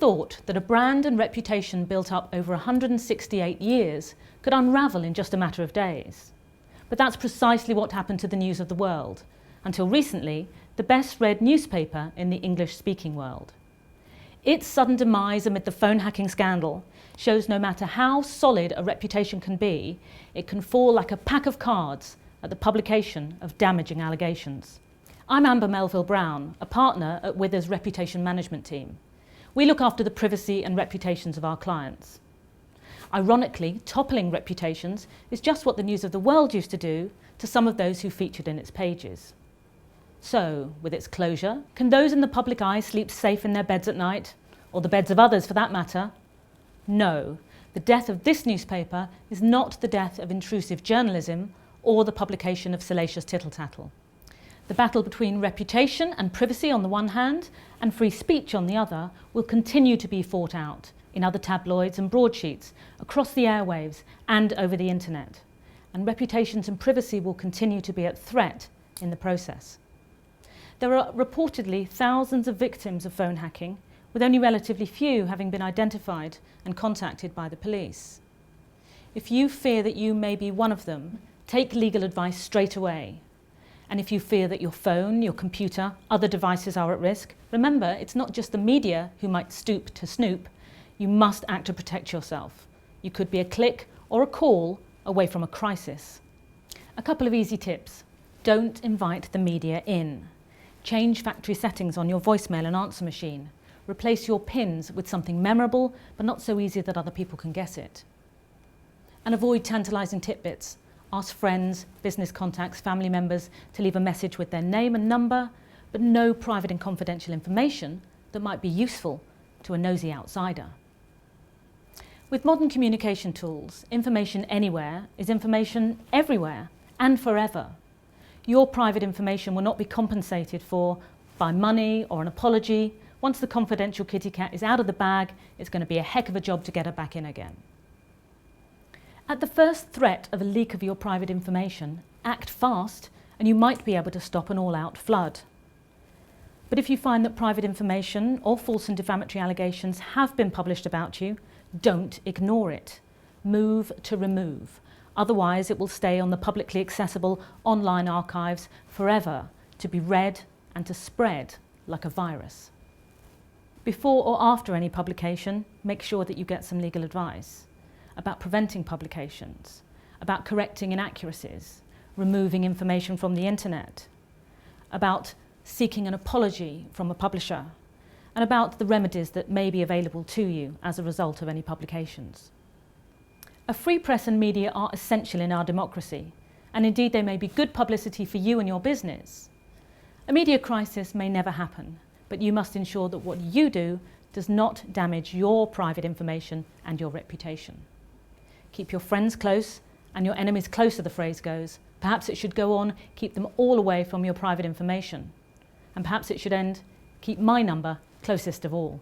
thought that a brand and reputation built up over 168 years could unravel in just a matter of days. But that's precisely what happened to the News of the World, until recently the best-read newspaper in the English-speaking world. Its sudden demise amid the phone hacking scandal shows no matter how solid a reputation can be, it can fall like a pack of cards at the publication of damaging allegations. I'm Melville-Brown, a partner at Withers Reputation Management Team. We look after the privacy and reputations of our clients. Ironically, toppling reputations is just what the News of the World used to do to some of those who featured in its pages. So, with its closure, can those in the public eye sleep safe in their beds at night, or the beds of others for that matter? No, the death of this newspaper is not the death of intrusive journalism or the publication of salacious tittle-tattle. The battle between reputation and privacy on the one hand and free speech on the other will continue to be fought out in other tabloids and broadsheets, across the airwaves and over the internet. And reputations and privacy will continue to be at threat in the process. There are reportedly thousands of victims of phone hacking, with only relatively few having been identified and contacted by the police. If you fear that you may be one of them, take legal advice straight away. And if you fear that your phone, your computer, other devices are at risk, remember it's not just the media who might stoop to snoop. You must act to protect yourself. You could be a click or a call away from a crisis. A couple of easy tips. Don't invite the media in. Change factory settings on your voicemail and answer machine. Replace your pins with something memorable, but not so easy that other people can guess it. And avoid tantalising tidbits. Ask friends, business contacts, family members to leave a message with their name and number, but no private and confidential information that might be useful to a nosy outsider. With modern communication tools, information anywhere is information everywhere and forever. Your private information will not be compensated for by money or an apology. Once the confidential kitty cat is out of the bag, it's going to be a heck of a job to get her back in again. At the first threat of a leak of your private information, act fast and you might be able to stop an all-out flood. But if you find that private information or false and defamatory allegations have been published about you, don't ignore it. Move to remove. Otherwise, it will stay on the publicly accessible online archives forever to be read and to spread like a virus. Before or after any publication, make sure that you get some legal advice about preventing publications, about correcting inaccuracies, removing information from the internet, about seeking an apology from a publisher, and about the remedies that may be available to you as a result of any publications. A free press and media are essential in our democracy, and indeed they may be good publicity for you and your business. A media crisis may never happen, but you must ensure that what you do does not damage your private information and your reputation. Keep your friends close and your enemies closer, the phrase goes. Perhaps it should go on, keep them all away from your private information. And perhaps it should end, keep my number closest of all.